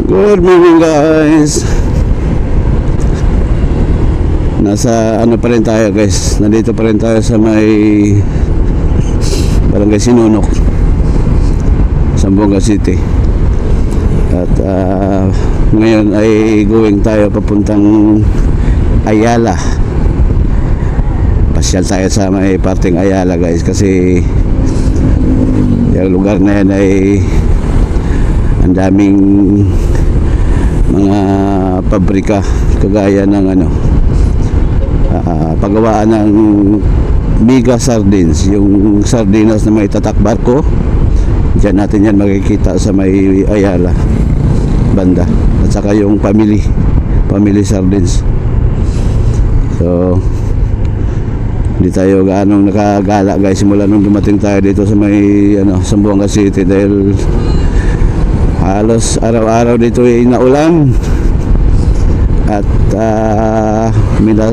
Good morning guys. Nasa ano pa rin tayo guys. Nandito pa rin tayo sa may Barangay Sinunok, Zamboanga City. At ngayon ay going tayo papuntang Ayala. Pasyal tayo sa may parting Ayala guys, kasi yung lugar na yan ay ang daming mga pabrika kagaya ng paggawaan ng Mega Sardines, yung sardinas na may tatak barko. Diyan natin yan makikita sa may Ayala banda, at saka yung family sardines. So hindi tayo gaanong nakagala guys simula nung dumating tayo dito sa may Zamboanga City, dahil halos araw-araw dito ay naulan at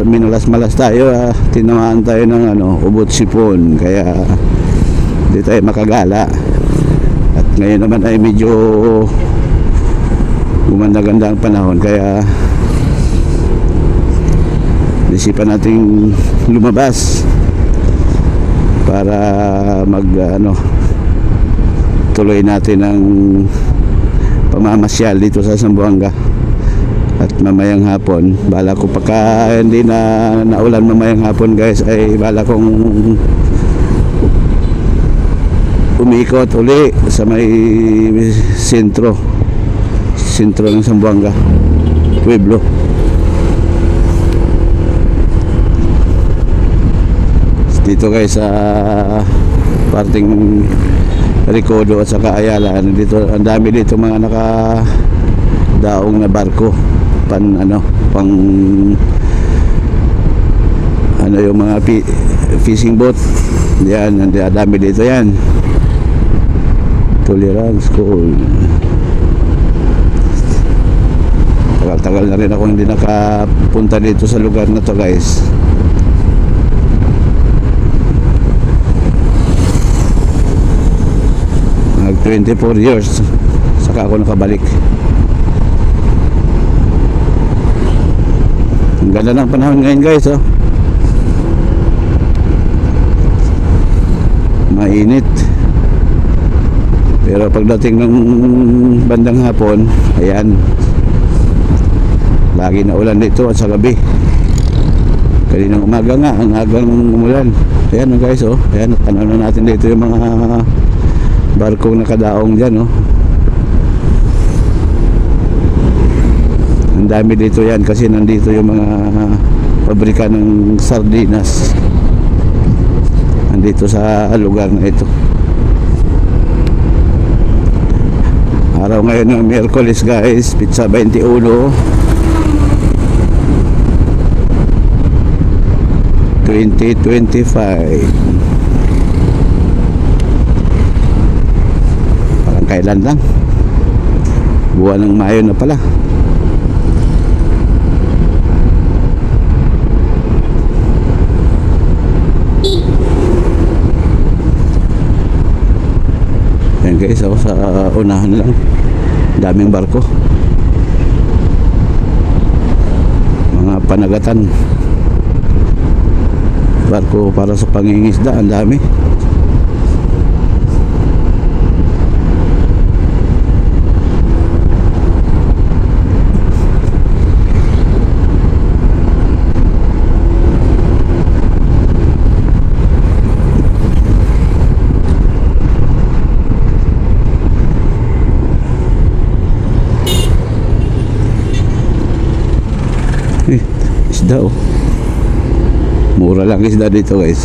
minalas-malas tayo, tinamaan tayo ng ubot sipon, kaya hindi tayo makagala. At ngayon naman ay medyo gumanda-ganda ang panahon, kaya isipan nating lumabas para tuloy natin ang pamamasyal dito sa Zamboanga. At mamayang hapon, bala ko pagka hindi na naulan mamayang hapon guys, ay bala kong umikot uli sa may sentro ng Zamboanga Pueblo. Dito guys sa parting Recodo at saka Ayala, dito ang dami dito mga nakadaong na barko, pang yung mga fishing boat. Yan, ang dami dito yan. Tolerance School. Tagal-tagal na rin ako hindi nakapunta dito sa lugar na to guys. Nag 24 years saka ako nakabalik. Ang ganda ng panahon ngayon guys, mainit, pero pagdating ng bandang hapon, ayan, lagi na ulan dito at sa gabi. Kaninang umaga nga, ang agang umulan. Ayan guys, ayan, tanaw na natin dito yung mga barkong nakadaong dyan, ang dami dito yan kasi nandito yung mga pabrika ng sardinas nandito sa lugar na ito. Araw ngayon ng Miyerkules guys, Pizza 21 2025. Kailan lang, buwan ng Mayo na pala. Yan guys, sa unahan lang daming barko, mga panagatan, barko para sa pangingisda, ang dami. Isda, mura lang isda dito guys.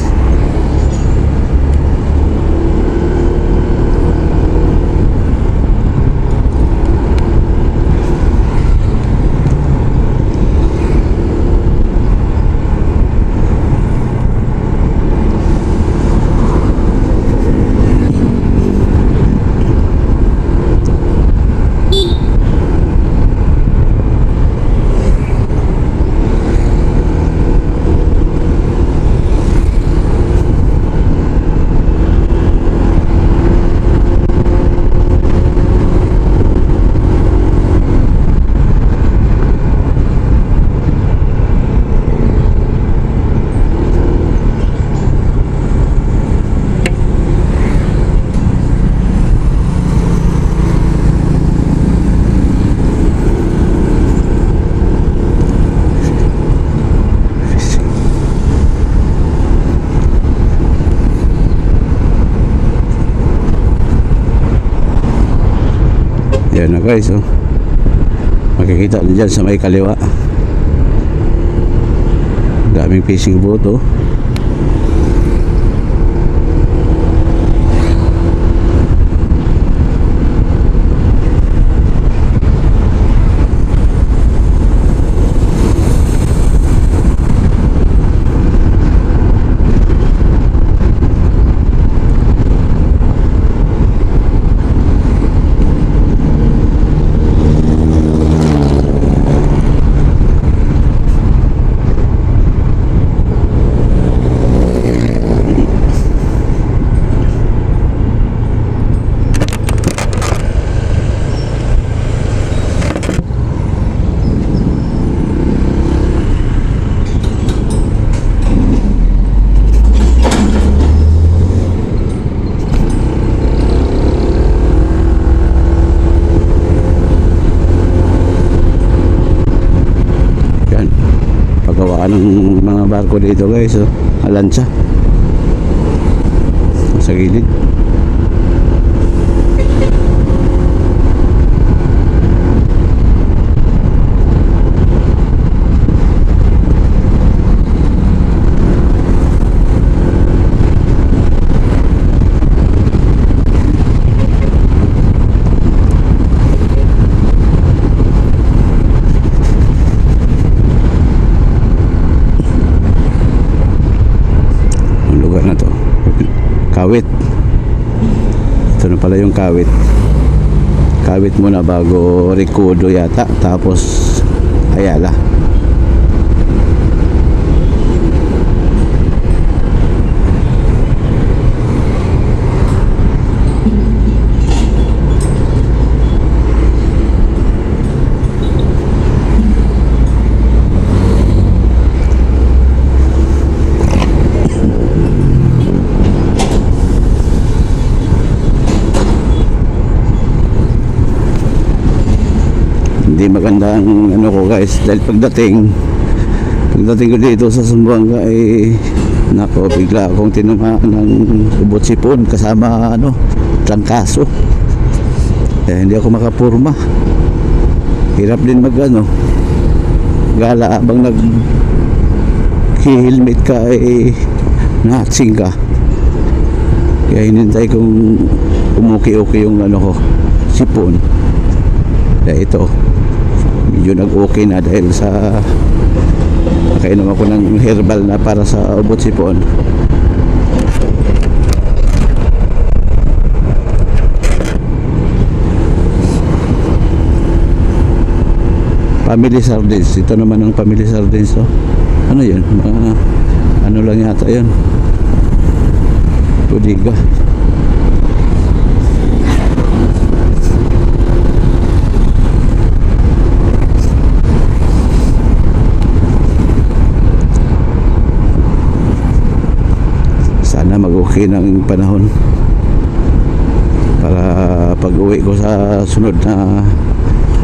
Yan na guys, oh. Makikita nyo dyan sa may kaliwa. Daming fishing boat, oh. Paggawa ng mga barko dito guys, oh. Alansa sa gilid. Na to, Kawit. Ito na pala yung Kawit. Kawit muna bago Recodo yata, tapos Ayala. Hindi maganda ang ano ko guys, dahil pagdating ko dito sa Zamboanga ay nako, bigla akong tinamaan ng ubot sipon kasama trangkaso. Hindi ako makapurma. Hirap din mag gala habang nag-helmet ka ay nahatsing ka. Kaya hinintay kong umuki-uki yung ko, sipon. Kaya ito medyo nag-okay na dahil sa nakainom ako ng herbal na para sa ubot sipon. Family sardines, ito naman ang family sardines, oh. Ano yun? Ano lang yata yun, Bodega. Sana mag-okay ng panahon para pag uwi ko sa sunod na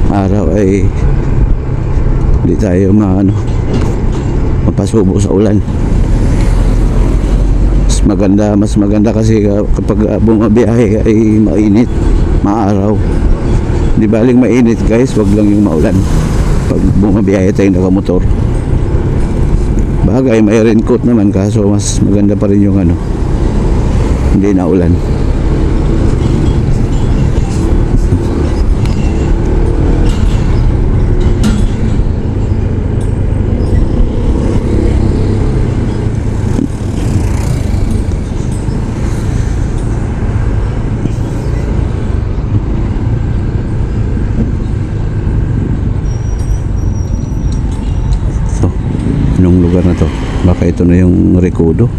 araw ay hindi tayo mapasubo sa ulan. Mas maganda kasi kapag bumabiyahe ay mainit, maaraw. Di baling mainit guys, wag lang yung maulan pag bumabiyahe tayo nakamotor. Bagay may raincoat naman, kaso mas maganda pa rin yung hindi na ulan. Anong lugar na to? Baka ito na yung Recodo.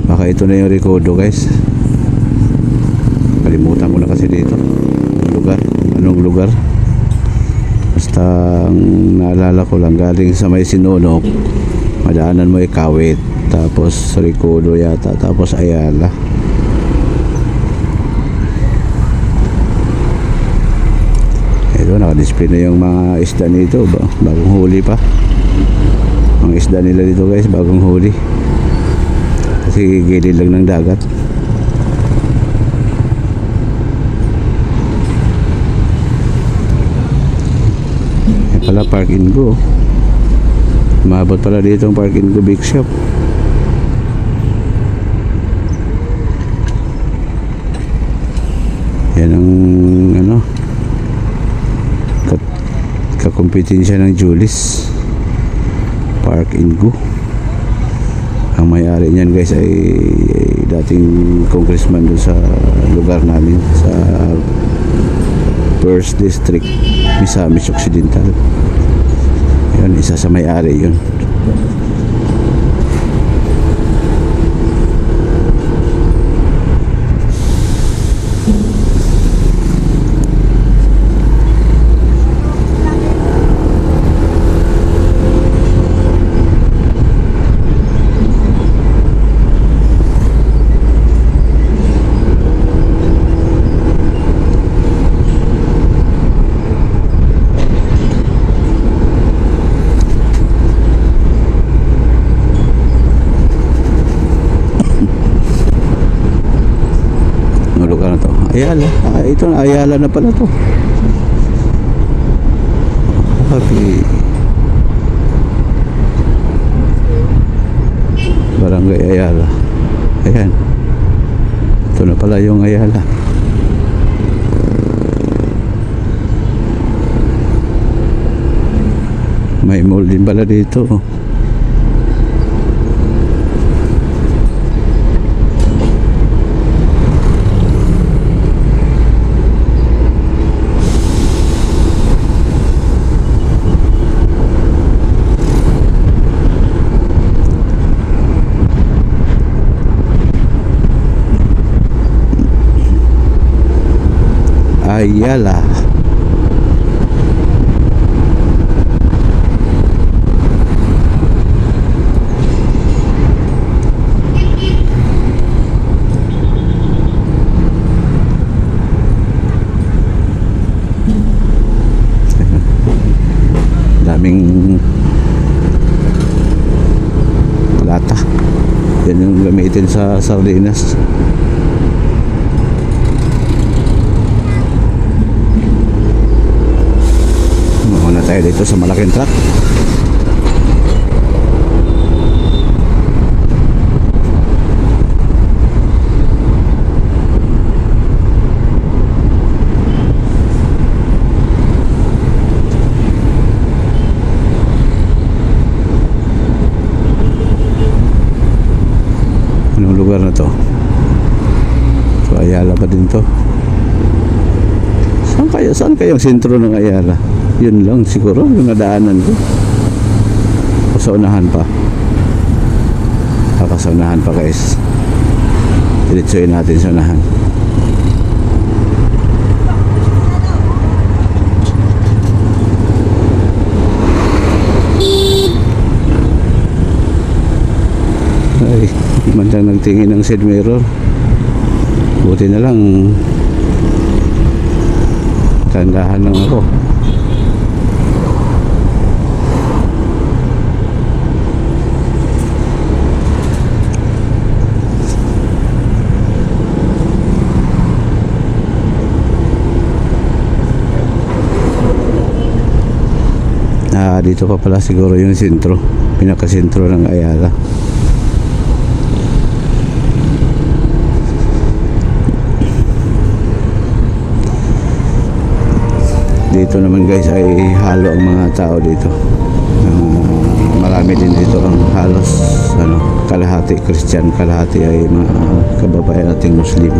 Baka ito na yung Recodo guys. Kalimutan ko na kasi dito anong lugar. Basta ang naalala ko lang, galing sa may Sinonok, madaanan mo ay Kawit, tapos Recodo yata, tapos Ayala. Yun, nakadisplay na yung mga isda nito. Bagong huli pa. Mga isda nila dito guys, bagong huli. Kasi gilid lang ng dagat. Yan pala, Park and Go. Umabot pala dito ang Park and Go Big Shop. Yan ang ano, kakumpetensya ng Julis. Park and Go. Ang may-ari niyan guys ay dating congressman doon sa lugar namin sa First District, Misamis Occidental. Yun, isa sa may-ari yun. Lugar na to, Ayala. Ito na, Ayala na pala to. Okay. Barangay Ayala. Ayan, ito na pala yung Ayala. May mall din pala dito. Ayala. Daming lata. Yan yung gamitin sa sardinas. Muna tayo dito sa malaking truck. Anong lugar na to? So Ayala pa din to. Saan kaya ang sentro ng Ayala? Yun lang siguro yung nadaanan ko. O sa unahan pa. Sa unahan pa guys. Diretsuin natin sa unahan. Ay, mandang nagtingin ng side mirror. Buti na lang tandahan lang ako. Dito pa pala siguro yung sentro, pinakasentro ng Ayala. Dito naman guys ay halo ang mga tao dito. Marami din dito ang halos kalahati Christian, kalahati ay mga kababayan nating Muslim.